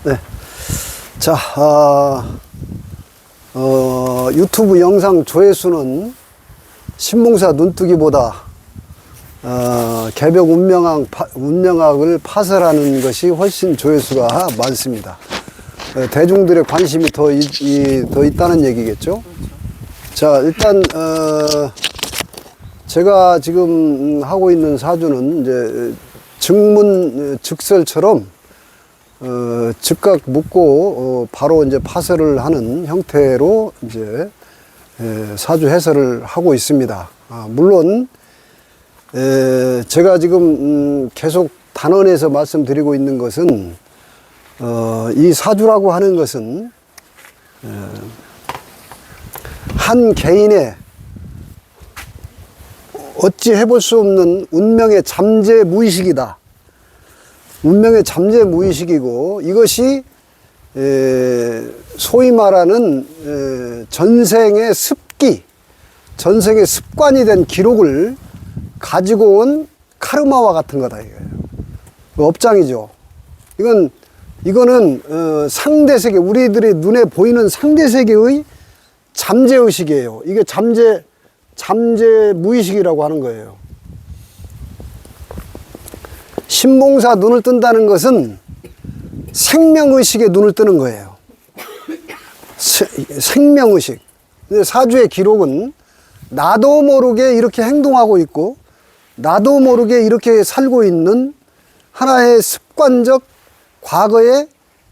네. 자, 유튜브 영상 조회수는 신봉사 눈뜨기보다 개벽 운명학을 파설하는 것이 훨씬 조회수가 많습니다. 대중들의 관심이 더 있다는 얘기겠죠. 자, 일단 제가 지금 하고 있는 사주는 이제 증문즉설처럼 즉각 묻고 바로 이제 파설을 하는 형태로 이제 사주 해설을 하고 있습니다. 물론 제가 지금 계속 단언해서 말씀드리고 있는 것은 이 사주라고 하는 것은 한 개인의 어찌 해볼 수 없는 운명의 잠재 무의식이다. 운명의 잠재 무의식이고, 이것이 소위 말하는 전생의 습기, 전생의 습관이 된 기록을 가지고 온 카르마와 같은 거다 이거예요. 업장이죠. 이거는 상대 세계, 우리들의 눈에 보이는 상대 세계의 잠재 의식이에요. 이게 잠재 무의식이라고 하는 거예요. 신봉사 눈을 뜬다는 것은 생명의식에 눈을 뜨는 거예요. 생명의식. 사주의 기록은 나도 모르게 이렇게 행동하고 있고, 나도 모르게 이렇게 살고 있는 하나의 습관적 과거의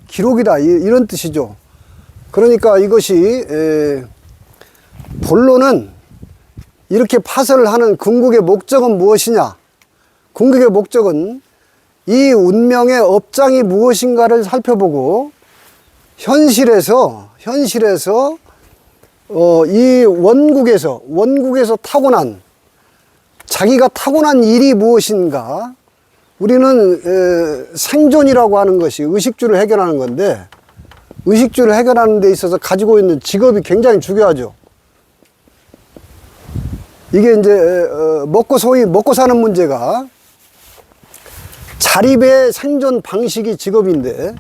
기록이다, 이런 뜻이죠. 그러니까 이것이 본론은 이렇게 파설을 하는 궁극의 목적은 무엇이냐? 궁극의 목적은 이 운명의 업장이 무엇인가를 살펴보고, 현실에서 이 원국에서 타고난, 자기가 타고난 일이 무엇인가. 우리는 생존이라고 하는 것이 의식주를 해결하는 건데, 의식주를 해결하는 데 있어서 가지고 있는 직업이 굉장히 중요하죠. 이게 이제 소위 먹고 사는 문제가 자립의 생존 방식이 직업인데,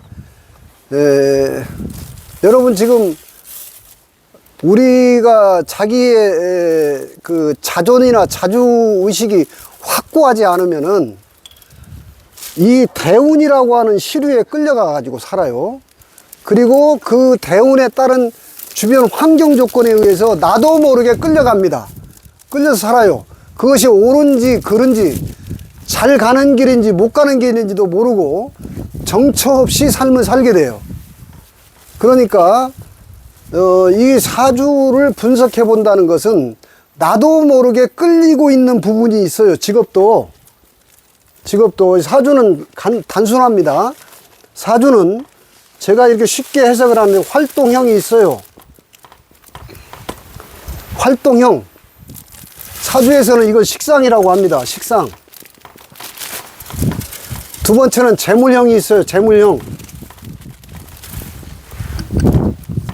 여러분 지금 우리가 자기의 그 자존이나 자주의식이 확고하지 않으면은 이 대운이라고 하는 시류에 끌려가 가지고 살아요. 그리고 그 대운에 따른 주변 환경 조건에 의해서 나도 모르게 끌려갑니다. 끌려서 살아요. 그것이 옳은지 그른지, 잘 가는 길인지 못 가는 길인지도 모르고 정처 없이 삶을 살게 돼요. 그러니까 이 사주를 분석해 본다는 것은 나도 모르게 끌리고 있는 부분이 있어요. 직업도 사주는 단순합니다. 사주는 제가 이렇게 쉽게 해석을 하는데 활동형이 있어요. 활동형. 사주에서는 이걸 식상이라고 합니다. 식상. 두 번째는 재물형이 있어요. 재물형.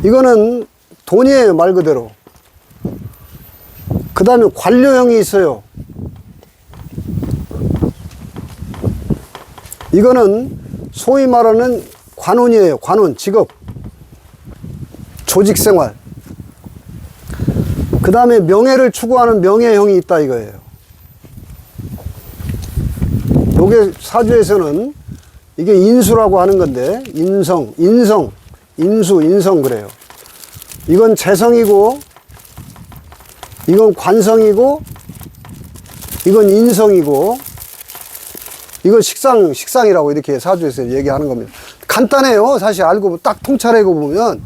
이거는 돈이에요, 말 그대로. 그 다음에 관료형이 있어요. 이거는 소위 말하는 관운이에요. 관운, 직업, 조직생활. 그 다음에 명예를 추구하는 명예형이 있다 이거예요. 요게 사주에서는 이게 인수라고 하는 건데, 인성 그래요. 이건 재성이고, 이건 관성이고, 이건 인성이고, 이건 식상이라고 이렇게 사주에서 얘기하는 겁니다. 간단해요. 사실 알고 딱 통찰하고 보면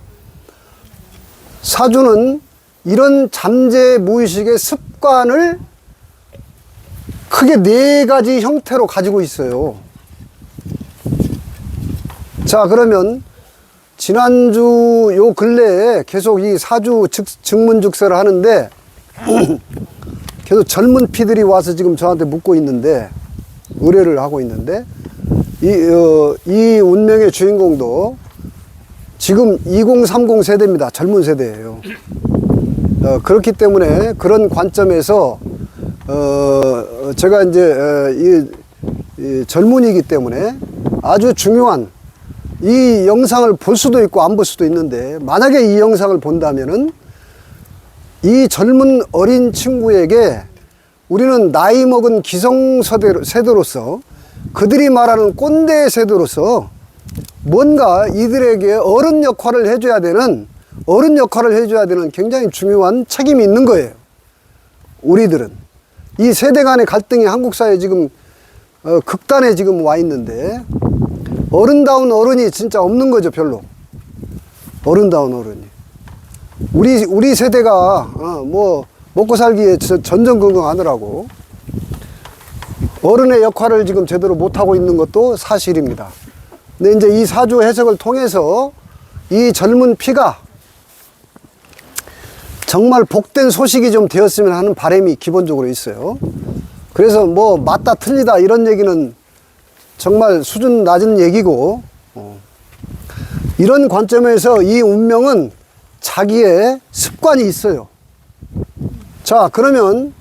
사주는 이런 잠재 무의식의 습관을 크게 4가지 형태로 가지고 있어요. 자, 그러면 지난주 요 근래에 계속 이 사주 증문즉설을 하는데 계속 젊은 피들이 와서 지금 저한테 묻고 있는데, 의뢰를 하고 있는데, 이 운명의 주인공도 지금 2030 세대입니다. 젊은 세대예요. 그렇기 때문에 그런 관점에서 제가 이제 이 젊은이기 때문에 아주 중요한 이 영상을 볼 수도 있고 안 볼 수도 있는데, 만약에 이 영상을 본다면은 이 젊은 어린 친구에게 우리는 나이 먹은 기성세대로서, 그들이 말하는 꼰대 세대로서 뭔가 이들에게 어른 역할을 해줘야 되는 굉장히 중요한 책임이 있는 거예요. 우리들은 이 세대 간의 갈등이 한국 사회에 지금 극단에 지금 와 있는데, 어른다운 어른이 진짜 없는 거죠. 별로 어른다운 어른이. 우리 세대가 뭐 먹고 살기에 전전긍긍하느라고 어른의 역할을 지금 제대로 못하고 있는 것도 사실입니다. 근데 이제 이 사주 해석을 통해서 이 젊은 피가 정말 복된 소식이 좀 되었으면 하는 바람이 기본적으로 있어요. 그래서 뭐 맞다 틀리다 이런 얘기는 정말 수준 낮은 얘기고, 이런 관점에서 이 운명은 자기의 습관이 있어요. 자, 그러면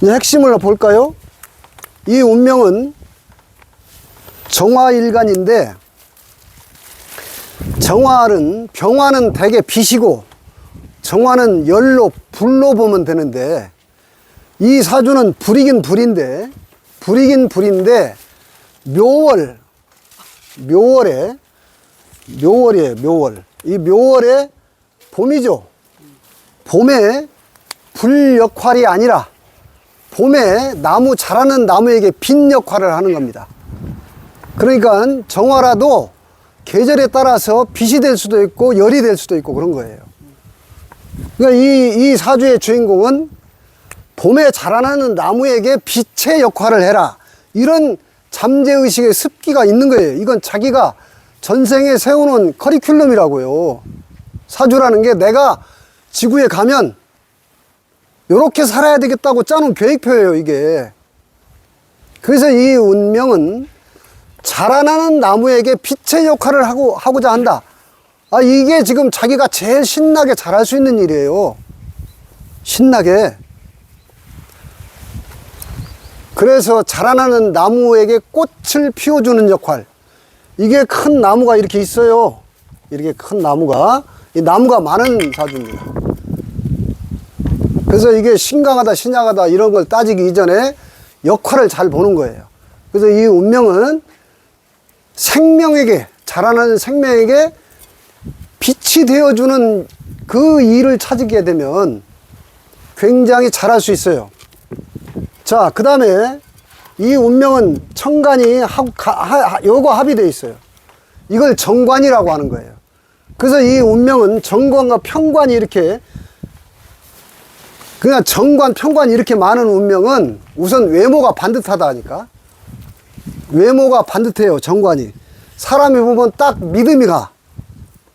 이제 핵심을 볼까요? 이 운명은 정화일간인데, 병화는 대개 빛이고 정화는 열로 불로 보면 되는데, 이 사주는 불이긴 불인데 묘월이에요. 이 묘월에 봄이죠. 봄에 불 역할이 아니라 봄에 자라는 나무에게 빛 역할을 하는 겁니다. 그러니까 정화라도 계절에 따라서 빛이 될 수도 있고 열이 될 수도 있고 그런 거예요. 그러니까 이 사주의 주인공은 봄에 자라나는 나무에게 빛의 역할을 해라, 이런 잠재의식의 습기가 있는 거예요. 이건 자기가 전생에 세워놓은 커리큘럼이라고요. 사주라는 게 내가 지구에 가면 이렇게 살아야 되겠다고 짜놓은 계획표예요, 이게. 그래서 이 운명은 자라나는 나무에게 빛의 역할을 하고자 한다. 이게 지금 자기가 제일 신나게 잘할 수 있는 일이에요. 신나게. 그래서 자라나는 나무에게 꽃을 피워주는 역할. 이게 큰 나무가 이렇게 있어요. 이렇게 큰 나무가. 이 나무가 많은 사주입니다. 그래서 이게 신강하다, 신약하다 이런 걸 따지기 이전에 역할을 잘 보는 거예요. 그래서 이 운명은 자라나는 생명에게 빛이 되어주는 그 일을 찾게 되면 굉장히 잘할 수 있어요. 자, 그 다음에 이 운명은 천간이 요거 합의되어 있어요. 이걸 정관이라고 하는 거예요. 그래서 이 운명은 정관과 편관이 이렇게, 그냥 정관, 편관이 이렇게 많은 운명은 우선 외모가 반듯하다 하니까. 외모가 반듯해요, 정관이. 사람이 보면 딱 믿음이 가.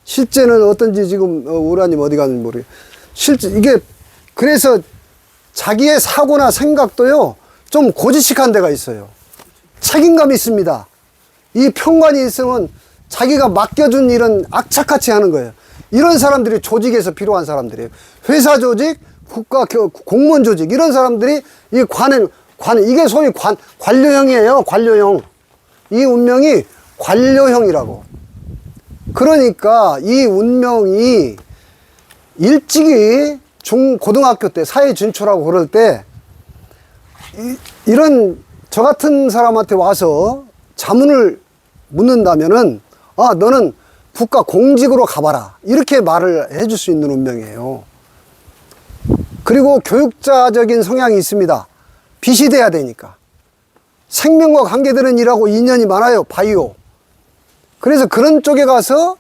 실제는 어떤지 지금 우라님 어디 가는지 모르겠어요. 실제 이게, 그래서 자기의 사고나 생각도요 좀 고지식한 데가 있어요. 책임감이 있습니다. 이 편관이 있으면 자기가 맡겨준 일은 악착같이 하는 거예요. 이런 사람들이 조직에서 필요한 사람들이에요. 회사 조직, 국가 공무원 조직, 이런 사람들이 이 이게 소위 관료형이에요. 관료형. 이 운명이 관료형이라고. 그러니까 이 운명이 일찍이 고등학교 때 사회 진출하고 그럴 때 이런 저 같은 사람한테 와서 자문을 묻는다면은 너는 국가 공직으로 가봐라, 이렇게 말을 해줄 수 있는 운명이에요. 그리고 교육자적인 성향이 있습니다. 빛이 돼야 되니까. 생명과 관계되는 일하고 인연이 많아요. 바이오. 그래서 그런 쪽에 가서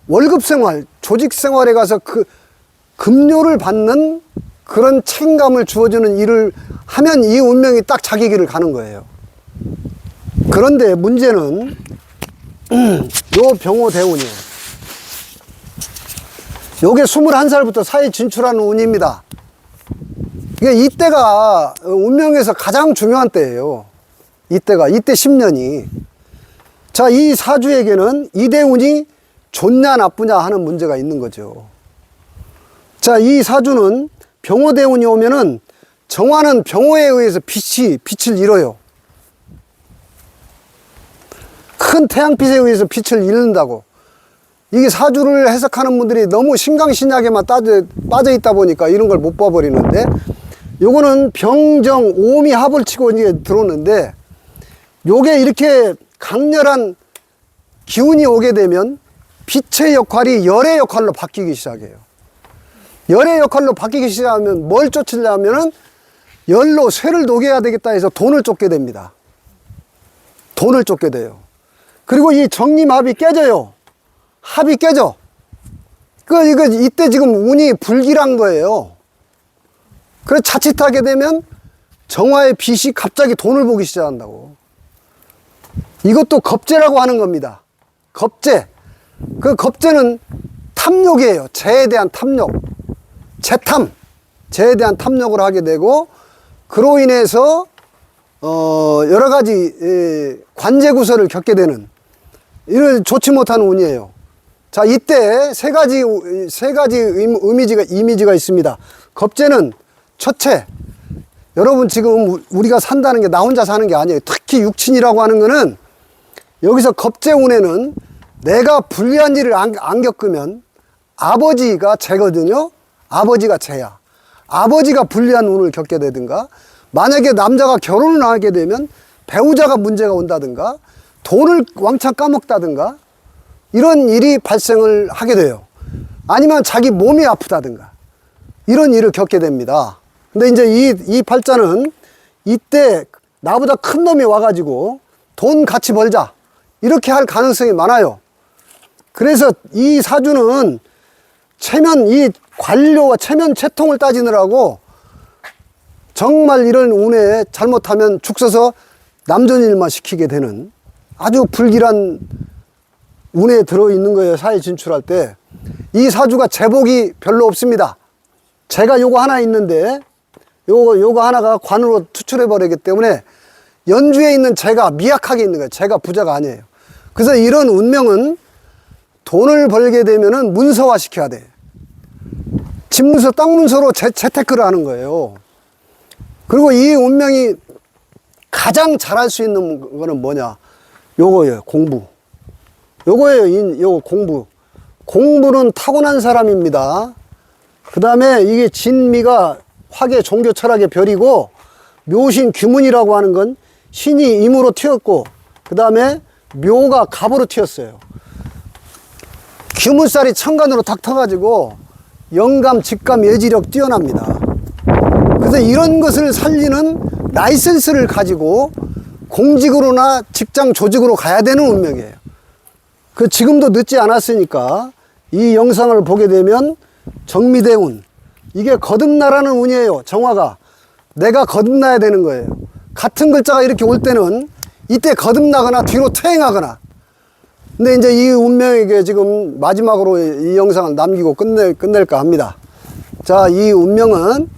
월급 생활, 조직 생활에 가서 그 급료를 받는 그런 책임감을 주어주는 일을 하면 이 운명이 딱 자기 길을 가는 거예요. 그런데 문제는 요 병호대운이에요. 요게 21살부터 사회 진출하는 운입니다. 이때가 운명에서 가장 중요한 때예요. 이때 10년이. 자, 이 사주에게는 이 대운이 좋냐 나쁘냐 하는 문제가 있는 거죠. 자, 이 사주는 병호대운이 오면은 정화는 병호에 의해서 빛을 잃어요. 큰 태양빛에 의해서 빛을 잃는다고. 이게 사주를 해석하는 분들이 너무 신강신약에만 빠져 있다 보니까 이런 걸 못 봐버리는데, 요거는 병정 오미 합을 치고 이제 들어오는데, 요게 이렇게 강렬한 기운이 오게 되면 빛의 역할이 열의 역할로 바뀌기 시작해요. 열의 역할로 바뀌기 시작하면 뭘 쫓으려면은 열로 쇠를 녹여야 되겠다 해서 돈을 쫓게 됩니다. 돈을 쫓게 돼요. 그리고 이 정림합이 깨져요. 합이 깨져. 이때 지금 운이 불길한 거예요. 그래서 자칫하게 되면 정화의 빛이 갑자기 돈을 보기 시작한다고. 이것도 겁재라고 하는 겁니다. 겁재. 그 겁재는 탐욕이에요. 재에 대한 탐욕. 재탐. 재에 대한 탐욕을 하게 되고, 그로 인해서 여러 가지 관제구설을 겪게 되는, 이런 좋지 못한 운이에요. 자, 이때 세 가지 이미지가 있습니다. 겁재는 첫째, 여러분 지금 우리가 산다는 게 나 혼자 사는 게 아니에요. 특히 육친이라고 하는 거는, 여기서 겁재 운에는 내가 불리한 일을 안 겪으면 아버지가 재거든요. 아버지가 재야. 아버지가 불리한 운을 겪게 되든가, 만약에 남자가 결혼을 하게 되면 배우자가 문제가 온다든가, 돈을 왕창 까먹다든가, 이런 일이 발생을 하게 돼요. 아니면 자기 몸이 아프다든가, 이런 일을 겪게 됩니다. 근데 이제 이 팔자는 이때 나보다 큰 놈이 와가지고 돈 같이 벌자, 이렇게 할 가능성이 많아요. 그래서 이 사주는 이 관료와 체면 채통을 따지느라고 정말 이런 운에 잘못하면 죽 서서 남존일만 시키게 되는 아주 불길한 운에 들어있는 거예요. 사회 진출할 때. 이 사주가 재복이 별로 없습니다. 제가 요거 하나 있는데, 요거 하나가 관으로 투출해 버리기 때문에 연주에 있는 재가 미약하게 있는 거예요. 재가 부자가 아니에요. 그래서 이런 운명은 돈을 벌게 되면은 문서화 시켜야 돼. 집문서, 땅문서로 재테크를 하는 거예요. 그리고 이 운명이 가장 잘할 수 있는 거는 뭐냐? 요거예요. 공부. 요거예요. 요거 공부. 공부는 타고난 사람입니다. 그 다음에 이게 진미가 화계 종교 철학의 별이고, 묘신 규문이라고 하는 건 신이 임으로 튀었고, 그 다음에 묘가 갑으로 튀었어요. 규문살이 천간으로 탁 터가지고 영감, 직감, 예지력 뛰어납니다. 그래서 이런 것을 살리는 라이센스를 가지고 공직으로나 직장 조직으로 가야 되는 운명이에요. 지금도 늦지 않았으니까 이 영상을 보게 되면 정미대운, 이게 거듭나라는 운이에요. 정화가 내가 거듭나야 되는 거예요. 같은 글자가 이렇게 올 때는 이때 거듭나거나 뒤로 퇴행하거나. 근데 이제 이 운명에게 지금 마지막으로 이 영상을 남기고 끝낼까 합니다. 자, 이 운명은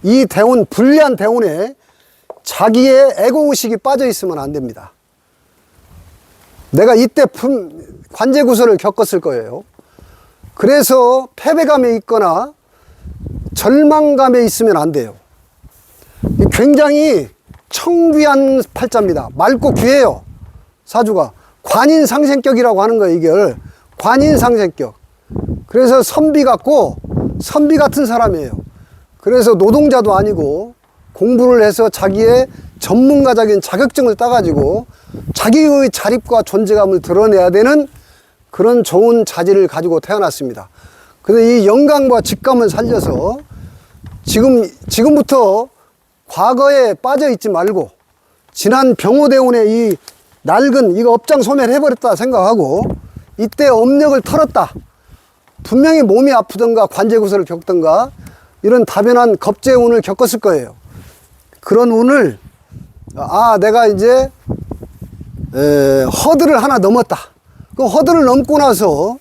이 대운, 불리한 대운에 자기의 에고의식이 빠져 있으면 안 됩니다. 내가 이때 관제구설을 겪었을 거예요. 그래서 패배감에 있거나 절망감에 있으면 안 돼요. 굉장히 청귀한 팔자입니다. 맑고 귀해요. 사주가 관인상생격이라고 하는 거예요. 이걸 관인상생격. 그래서 선비 같고 선비 같은 사람이에요. 그래서 노동자도 아니고 공부를 해서 자기의 전문가적인 자격증을 따가지고 자기의 자립과 존재감을 드러내야 되는 그런 좋은 자질을 가지고 태어났습니다. 그래서 이 영감과 직감을 살려서 지금부터 과거에 빠져 있지 말고, 지난 병호대운의 이 낡은 이거 업장 소멸해버렸다 생각하고, 이때 업력을 털었다. 분명히 몸이 아프던가 관제구설을 겪던가 이런 다변한 겁재운을 겪었을 거예요. 그런 운을 내가 이제 허들을 하나 넘었다. 그 허들을 넘고 나서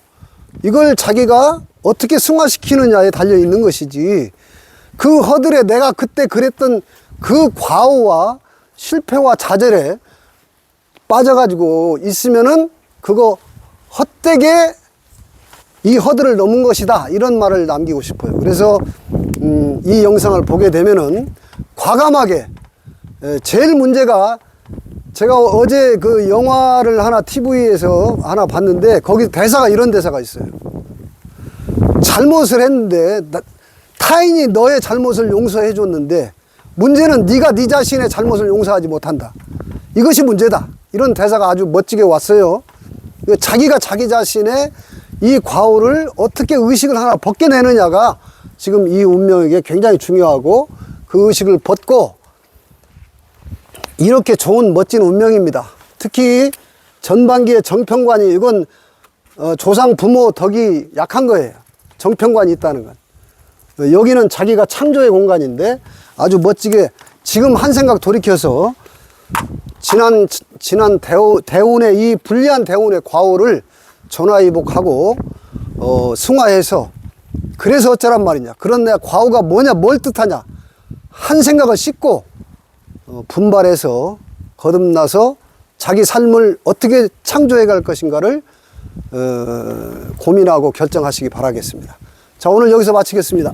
이걸 자기가 어떻게 승화시키느냐에 달려 있는 것이지, 그 허들에 내가 그때 그랬던 그 과오와 실패와 좌절에 빠져가지고 있으면은 그거 헛되게 이 허들을 넘은 것이다, 이런 말을 남기고 싶어요. 그래서 이 영상을 보게 되면은 과감하게, 제일 문제가 제가 어제 그 영화를 하나 TV에서 하나 봤는데 거기 대사가 이런 대사가 있어요. 잘못을 했는데 타인이 너의 잘못을 용서해 줬는데 문제는 네가 네 자신의 잘못을 용서하지 못한다. 이것이 문제다. 이런 대사가 아주 멋지게 왔어요. 자기가 자기 자신의 이 과오를 어떻게 의식을 하나 벗겨내느냐가 지금 이 운명에게 굉장히 중요하고 그 의식을 벗고 이렇게 좋은 멋진 운명입니다. 특히 전반기의 정평관이 이건 조상 부모 덕이 약한 거예요. 정평관이 있다는 건. 여기는 자기가 창조의 공간인데 아주 멋지게 지금 한 생각 돌이켜서 지난 대운의 이 불리한 대운의 과오를 전화위복하고 승화해서 그래서 어쩌란 말이냐. 그런 내 과오가 뭐냐, 뭘 뜻하냐. 한 생각을 씻고 분발해서 거듭나서 자기 삶을 어떻게 창조해 갈 것인가를 고민하고 결정하시기 바라겠습니다. 자, 오늘 여기서 마치겠습니다.